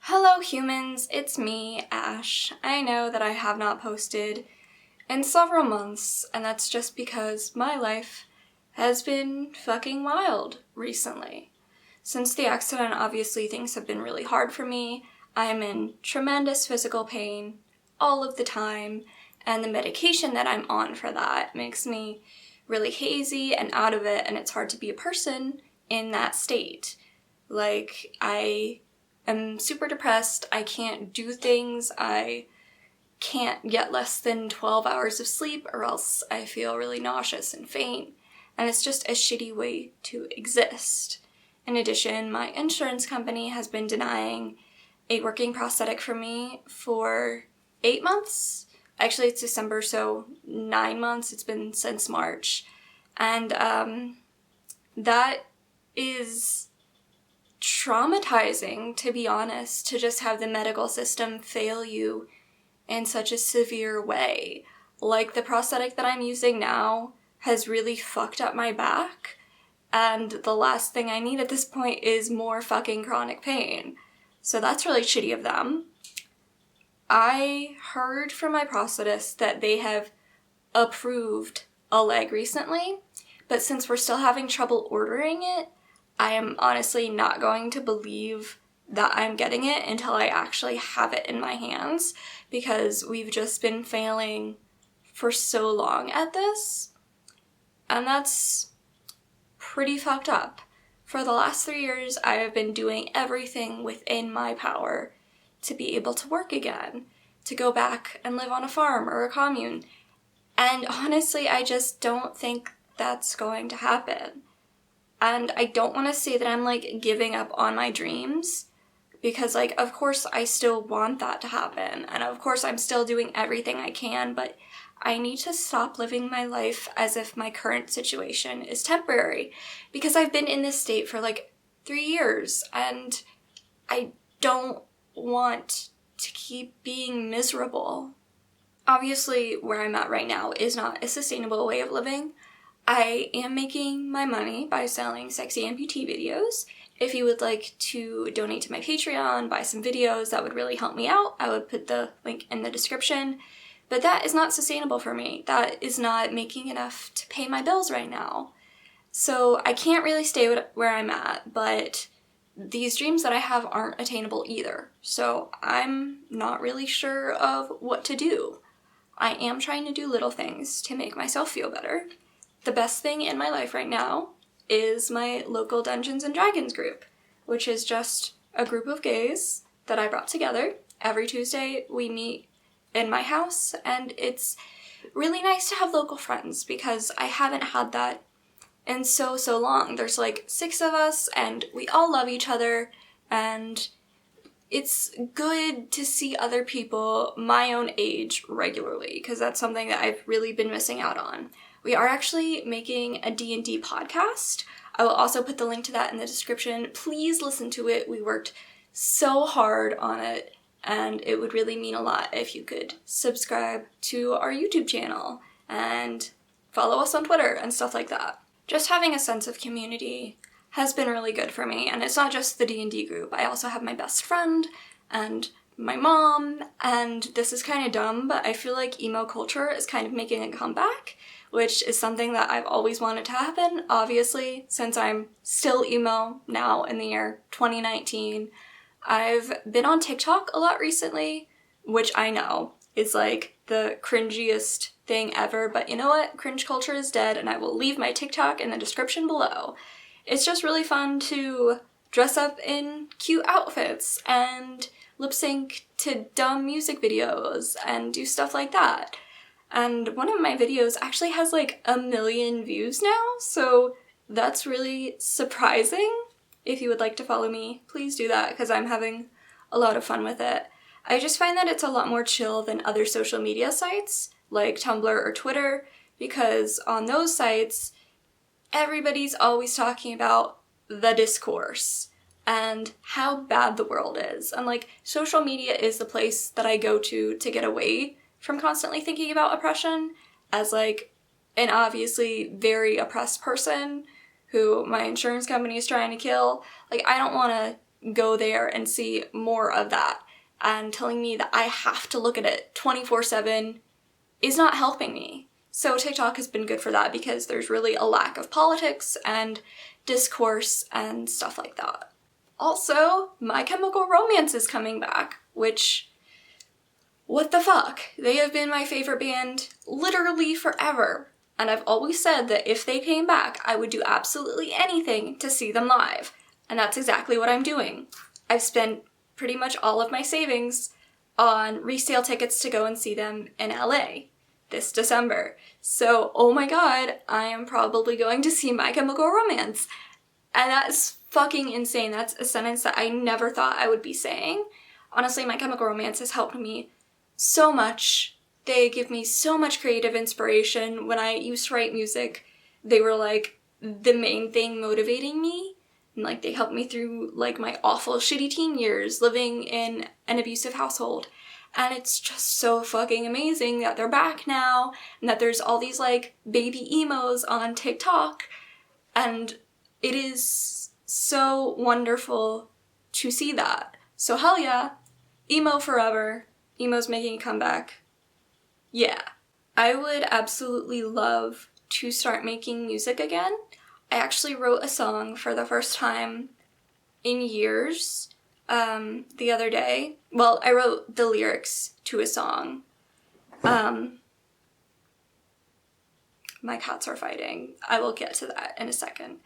Hello humans, it's me, Ash. I know that I have not posted in several months, and that's just because my life has been fucking wild recently. Since the accident, obviously things have been really hard for me. I'm in tremendous physical pain all of the time, and the medication that I'm on for that makes me really hazy and out of it, and it's hard to be a person in that state. I'm super depressed, I can't do things, I can't get less than 12 hours of sleep or else I feel really nauseous and faint, and it's just a shitty way to exist. In addition, my insurance company has been denying a working prosthetic for me for 8 months. Actually, it's December, so 9 months. It's been since March. And that is traumatizing, to be honest, to just have the medical system fail you in such a severe way. Like, the prosthetic that I'm using now has really fucked up my back, and the last thing I need at this point is more fucking chronic pain. So that's really shitty of them. I heard from my prosthetist that they have approved a leg recently, but since we're still having trouble ordering it, I am honestly not going to believe that I'm getting it until I actually have it in my hands, because we've just been failing for so long at this, and that's pretty fucked up. For the last 3 years, I have been doing everything within my power to be able to work again, to go back and live on a farm or a commune, and honestly, I just don't think that's going to happen. And I don't want to say that I'm, giving up on my dreams, because, of course I still want that to happen, and of course I'm still doing everything I can, but I need to stop living my life as if my current situation is temporary, because I've been in this state for, 3 years, and I don't want to keep being miserable. Obviously, where I'm at right now is not a sustainable way of living. I am making my money by selling sexy amputee videos. If you would like to donate to my Patreon, buy some videos, that would really help me out. I would put the link in the description. But that is not sustainable for me. That is not making enough to pay my bills right now. So I can't really stay where I'm at, but these dreams that I have aren't attainable either. So I'm not really sure of what to do. I am trying to do little things to make myself feel better. The best thing in my life right now is my local Dungeons & Dragons group, which is just a group of gays that I brought together. Every Tuesday we meet in my house, and it's really nice to have local friends because I haven't had that in so long. There's 6 of us, and we all love each other, and it's good to see other people my own age regularly, because that's something that I've really been missing out on. We are actually making a D&D podcast. I will also put the link to that in the description. Please listen to it. We worked so hard on it, and it would really mean a lot if you could subscribe to our YouTube channel and follow us on Twitter and stuff like that. Just having a sense of community has been really good for me, and it's not just the D&D group. I also have my best friend and my mom, and this is kind of dumb, but I feel like emo culture is kind of making a comeback, which is something that I've always wanted to happen, obviously, since I'm still emo now in the year 2019. I've been on TikTok a lot recently, which I know is the cringiest thing ever, but you know what? Cringe culture is dead, and I will leave my TikTok in the description below. It's just really fun to dress up in cute outfits and lip sync to dumb music videos and do stuff like that. And one of my videos actually has 1 million views now, so that's really surprising. If you would like to follow me, please do that, because I'm having a lot of fun with it. I just find that it's a lot more chill than other social media sites, like Tumblr or Twitter, because on those sites, everybody's always talking about the discourse and how bad the world is. And social media is the place that I go to get away from constantly thinking about oppression as an obviously very oppressed person who my insurance company is trying to kill. I don't want to go there and see more of that. And telling me that I have to look at it 24/7 is not helping me. So TikTok has been good for that because there's really a lack of politics and discourse and stuff like that. Also, My Chemical Romance is coming back, which, what the fuck? They have been my favorite band literally forever. And I've always said that if they came back, I would do absolutely anything to see them live. And that's exactly what I'm doing. I've spent pretty much all of my savings on resale tickets to go and see them in LA this December. So, oh my god, I am probably going to see My Chemical Romance. And that's fucking insane. That's a sentence that I never thought I would be saying. Honestly, My Chemical Romance has helped me so much. They give me so much creative inspiration. When I used to write music, they were like the main thing motivating me. And like they helped me through like my awful shitty teen years living in an abusive household. And it's just so fucking amazing that they're back now and that there's all these like baby emos on TikTok. And it is so wonderful to see that. So hell yeah, emo forever. Emo's making a comeback. Yeah. I would absolutely love to start making music again. I actually wrote a song for the first time in years the other day. Well, I wrote the lyrics to a song. My cats are fighting. I will get to that in a second.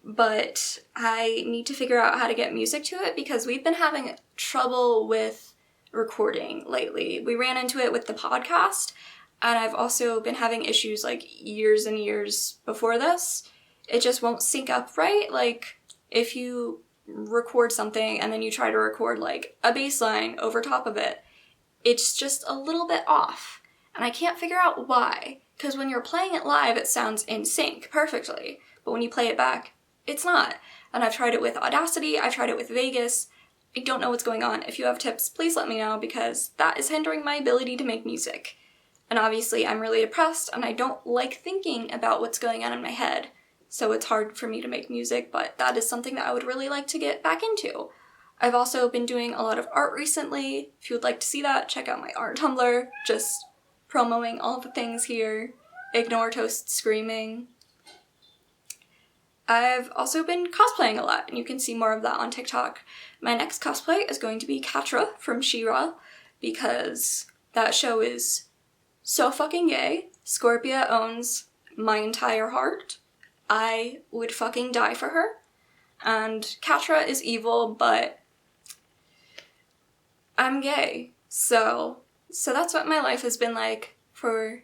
But I need to figure out how to get music to it because we've been having trouble with recording lately. We ran into it with the podcast, and I've also been having issues like years and years before this. It just won't sync up right. Like if you record something and then you try to record like a bass line over top of it, it's just a little bit off. And I can't figure out why. Because when you're playing it live, it sounds in sync perfectly. But when you play it back, it's not. And I've tried it with Audacity, I've tried it with Vegas. I don't know what's going on. If you have tips, please let me know because that is hindering my ability to make music. And obviously I'm really depressed and I don't like thinking about what's going on in my head. So it's hard for me to make music, but that is something that I would really like to get back into. I've also been doing a lot of art recently. If you would like to see that, check out my art Tumblr. Just promoting all the things here. Ignore Toast screaming. I've also been cosplaying a lot, and you can see more of that on TikTok. My next cosplay is going to be Catra from She-Ra, because that show is so fucking gay. Scorpia owns my entire heart. I would fucking die for her. And Catra is evil, but I'm gay. So that's what my life has been like for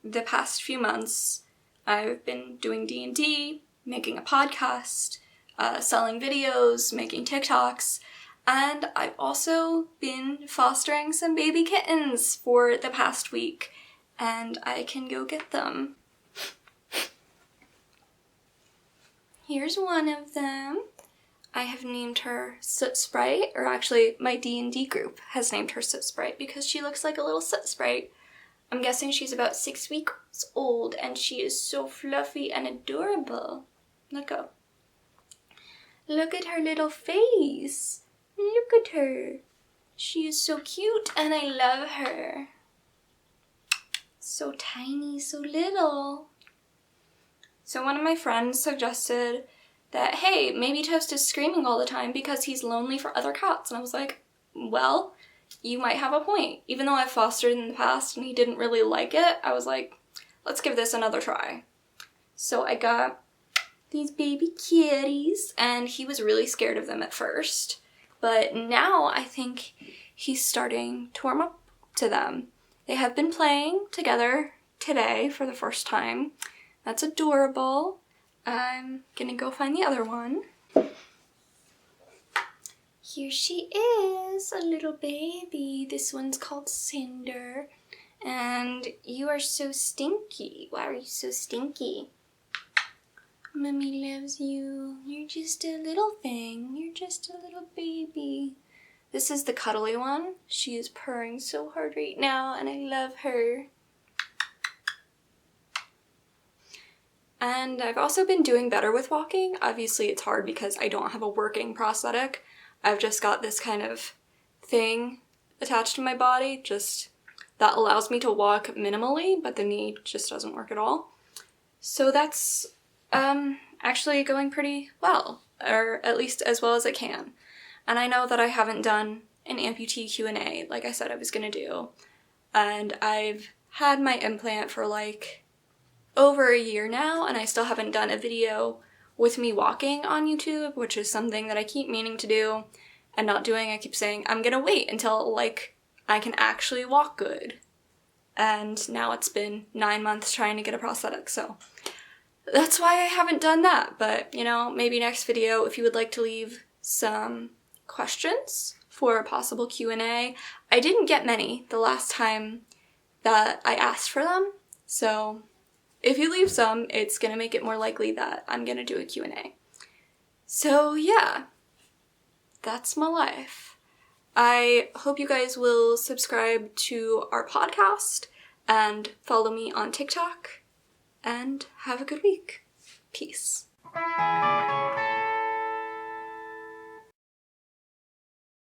the past few months. I've been doing D&D, making a podcast, selling videos, making TikToks, and I've also been fostering some baby kittens for the past week, and I can go get them. Here's one of them. I have named her Soot Sprite, or actually my D&D group has named her Soot Sprite because she looks like a little soot sprite. I'm guessing she's about 6 weeks old and she is so fluffy and adorable. Let go. Look at her little face. Look at her. She is so cute and I love her. So tiny, so little. So one of my friends suggested that, hey, maybe Toast is screaming all the time because he's lonely for other cats. And I was like, well, you might have a point. Even though I've fostered in the past and he didn't really like it, I was like, let's give this another try. So I got these baby kitties, and he was really scared of them at first. But now I think he's starting to warm up to them. They have been playing together today for the first time. That's adorable. I'm gonna go find the other one. Here she is, a little baby. This one's called Cinder. And you are so stinky. Why are you so stinky? Mommy loves you. You're just a little thing. You're just a little baby. This is the cuddly one. She is purring so hard right now, and I love her. And I've also been doing better with walking. Obviously it's hard because I don't have a working prosthetic, I've just got this kind of thing attached to my body, just that allows me to walk minimally, but the knee just doesn't work at all. So that's actually going pretty well, or at least as well as it can. And I know that I haven't done an amputee Q&A like I said I was gonna do, and I've had my implant for like over a year now, and I still haven't done a video with me walking on YouTube, which is something that I keep meaning to do and not doing. I keep saying I'm gonna wait until like I can actually walk good, and now it's been 9 months trying to get a prosthetic, so that's why I haven't done that. But you know, maybe next video, if you would like to leave some questions for a possible Q&A. I didn't get many the last time that I asked for them, so if you leave some, it's gonna make it more likely that I'm gonna do a Q&A. So yeah, that's my life. I hope you guys will subscribe to our podcast and follow me on TikTok, and have a good week. Peace.